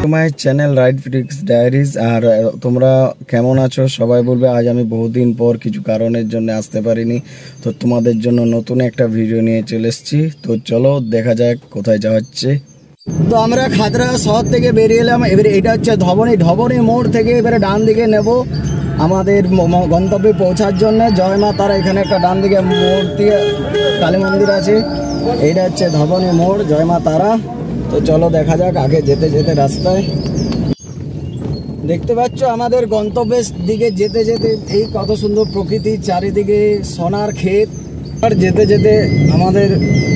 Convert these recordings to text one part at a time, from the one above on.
তোমার channel ride ফ্রিক্স diaries. আর তোমরা কেমন আছো সবাই বলবে। আজ আমি বহুদিন পর কিছু কারণের জন্য আসতে পারিনি, তো তোমাদের জন্য নতুন একটা ভিডিও নিয়ে চলে এসেছি। তো চলো দেখা যাক কোথায় যাওয়া হচ্ছে। তো আমরা খাতড়া শহর থেকে বেরিয়ে এলাম। এবারে এটা হচ্ছে ধবনী মোড় থেকে এবারে ডান দিকে নেব আমাদের গন্তব্যে পৌঁছার জন্য। জয় মা তারা, এখানে একটা ডান দিকে মোড় দিয়ে কালী মন্দির আছে। এইটা হচ্ছে ধবনী মোড়, জয় মা তারা। তো চলো দেখা যাক আগে যেতে যেতে রাস্তায় দেখতে পাচ্ছ আমাদের গন্তব্যের দিকে যেতে যেতে এই কত সুন্দর প্রকৃতি, চারিদিকে সোনার ক্ষেত। আর যেতে যেতে আমাদের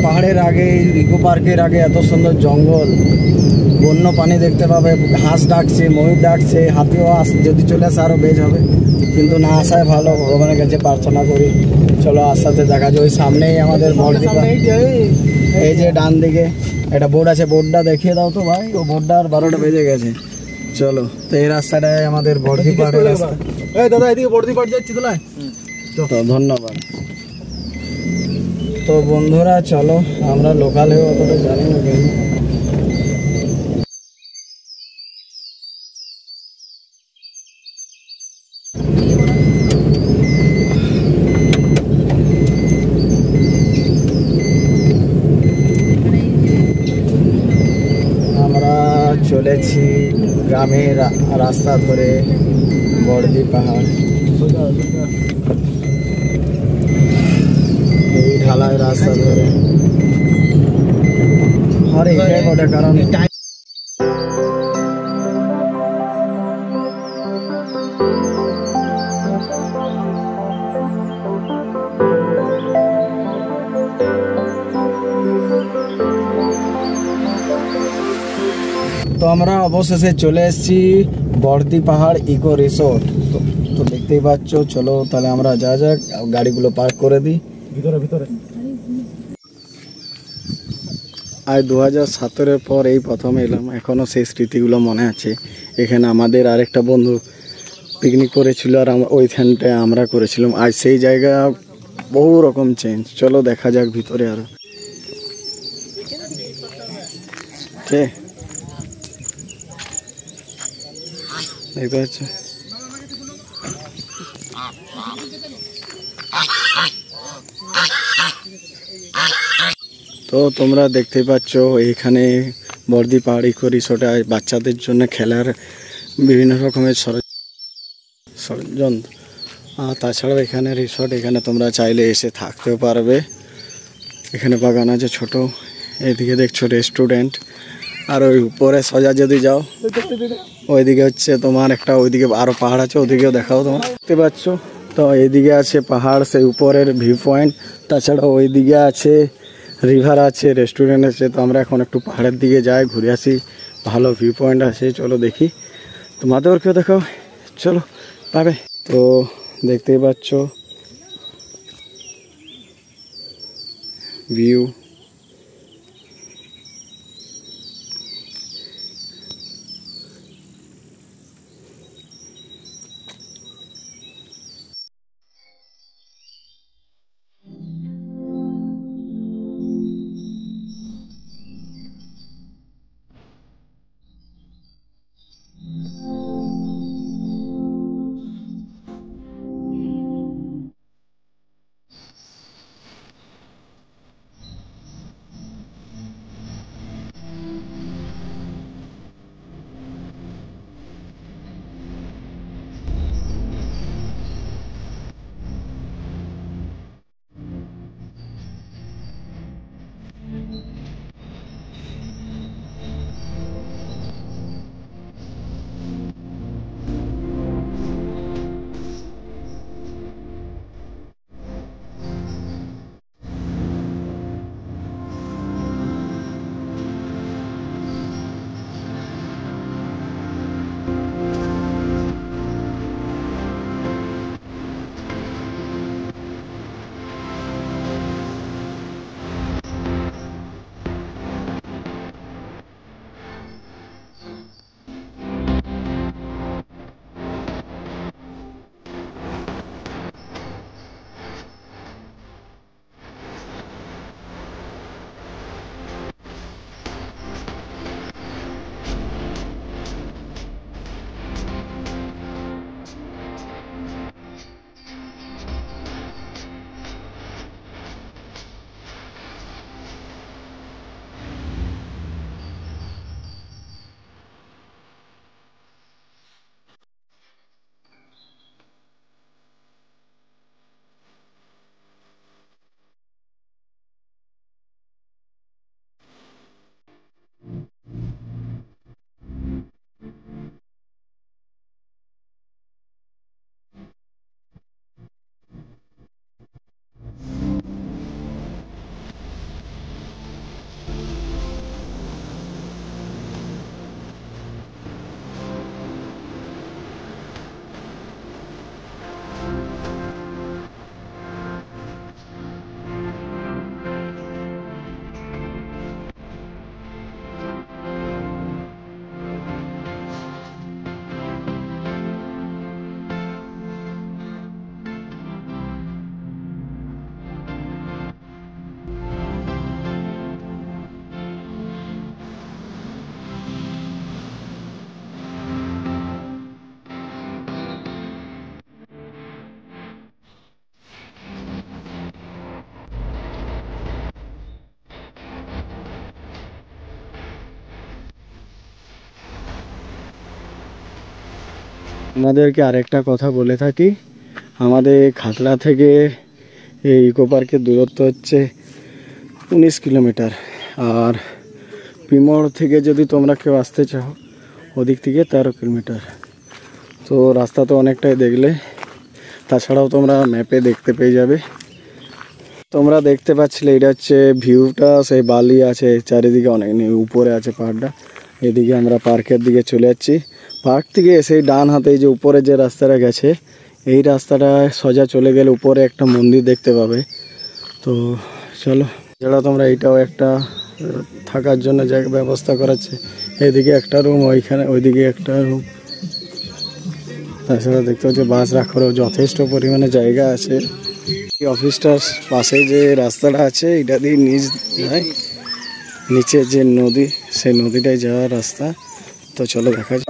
পাহাড়ের আগে ইকো পার্কের আগে এত সুন্দর জঙ্গল, বন্য পানি দেখতে পাবে, হাঁস ডাকছে, ময়ূর ডাকছে, হাতিও যদি চলে আসে আরও বেশ হবে, কিন্তু না আসায় ভালো। ভগবানের কাছে প্রার্থনা করি। চলো আস্তে দেখা যায়। ওই সামনেই আমাদের বড়দ্বীপ। এই যে ডান দিকে একটা বোর্ড আছে, বোর্ডটা দেখিয়ে দাও তো ভাই। ও বোর্ডটা আর 12টা বেজে গেছে। চলো, তো এই রাস্তাটায় আমাদের বড়দ্বীপ পাহাড়ের রাস্তা। এই দাদা এদিকে বড়দ্বীপ পাহাড় যাচ্ছি তোলায়। তো ধন্যবাদ। তো বন্ধুরা চলো, আমরা লোকাল হয়ে অতটা জানি না কিন্তু আমরা চলেছি গ্রামের রাস্তা ধরে বড়দ্বীপ পাহাড়। এই ঢালাই রাস্তা ধরে আর এটাই বটে কারণ তো আমরা অবশেষে চলে এসেছি বড়দ্বীপ পাহাড় ইকো রিসোর্ট। তো দেখতেই পাচ্ছ। চলো তাহলে আমরা যা যাক, গাড়িগুলো পার্ক করে দিই ভিতরে। আজ 2017-এর পর এই প্রথম এলাম, এখনও সেই স্মৃতিগুলো মনে আছে। এখানে আমাদের আরেকটা বন্ধু পিকনিক করেছিল আর ওইখানটায় আমরা করেছিলাম। আজ সেই জায়গা বহু রকম চেঞ্জ। চলো দেখা যাক ভিতরে আরো। দেখতে পাচ্ছ তো তোমরা দেখতেই পাচ্ছ এইখানে বড়দ্বীপ পাহাড় ইকো রিসোর্টে বাচ্চাদের জন্য খেলার বিভিন্ন রকমের সরঞ্জাম। আর তাছাড়াও এখানে রিসোর্ট, এখানে তোমরা চাইলে এসে থাকতেও পারবে। এখানে বাগান আছে ছোট। এদিকে দেখছো রেস্টুরেন্ট। আর ওই উপরে সোজা যদি যাও ওইদিকে হচ্ছে তোমার একটা, ওইদিকে আরো পাহাড় আছে, ওইদিকেও দেখাও তোমার। দেখতে পাচ্ছ তো এইদিকে আছে পাহাড়, সেই উপরের ভিউ পয়েন্ট। তাছাড়া ওইদিকে আছে রিভার আছে, রেস্টুরেন্ট আছে। তো আমরা এখন একটু পাহাড়ের দিকে যাই, ঘুরে আসি। ভালো ভিউ পয়েন্ট আছে, চলো দেখি। তোমাদেরকেও দেখাও, চলো পাবে। তো দেখতেই পাচ্ছ ভিউ। আমাদেরকে আরেকটা কথা বলে থাকি, আমাদের খাতড়া থেকে এই ইকো পার্কের দূরত্ব হচ্ছে 19 কিলোমিটার। আর পিমড় থেকে যদি তোমরা কেউ আসতে চাও ওদিক থেকে 13 কিলোমিটার। তো রাস্তা তো অনেকটাই দেখলে, তাছাড়াও তোমরা ম্যাপে দেখতে পেয়ে যাবে। তোমরা দেখতে পাচ্ছিলে এটা হচ্ছে ভিউটা, সেই বালি আছে চারিদিকে, অনেক উপরে আছে পাহাড়টা। এদিকে আমরা পার্কের দিকে চলে যাচ্ছি। পার্ক থেকে এসে ডান হাতে যে উপরে যে রাস্তাটা গেছে, এই রাস্তাটা সোজা চলে গেলে উপরে একটা মন্দির দেখতে পাবে। তো চলো, যারা তোমরা এইটাও একটা থাকার জন্য জায়গা ব্যবস্থা করাচ্ছে। এইদিকে একটা রুম, ওইদিকে একটা রুম। তাছাড়া দেখতে হচ্ছে বাস রাখারও যথেষ্ট পরিমাণে জায়গা আছে। এই অফিসটার পাশে যে রাস্তাটা আছে এটা দিয়ে যায় নিচে যে নদী, সেই নদীটায় যাওয়ার রাস্তা। তো চলো দেখা যাক।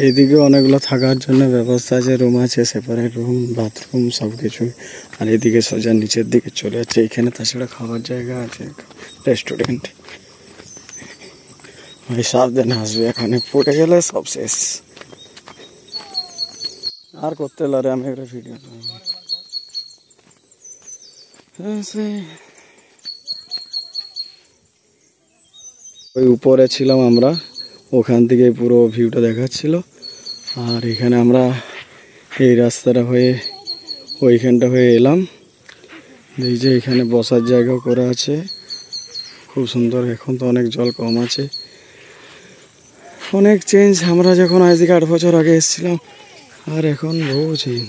এদিকে অনেকগুলো থাকার জন্য ব্যবস্থা আছে, রুম আছে, সেপারেট রুম, বাথরুম সব কিছু। আর এদিকে সোজা নিচের দিকে চলে যাচ্ছে। এখানে তাছাড়া খাওয়ার জায়গা আছে, রেস্টুরেন্ট। ভাই সাবধানে আসবে, এখানে পড়ে গেলে সব শেষ। আর করতে লারে আমি একটা ভিডিও। ওই উপরে ছিলাম আমরা, ওখান থেকে পুরো ভিউটা দেখাচ্ছিল। আর এখানে আমরা এই রাস্তাটা হয়ে ওইখানটা হয়ে এলাম। এই যে এখানে বসার জায়গা করা আছে, খুব সুন্দর। এখন তো অনেক জল কম আছে, অনেক চেঞ্জ। আমরা যখন আজ থেকে 8 বছর আগে এসেছিলাম আর এখন বহু চেঞ্জ।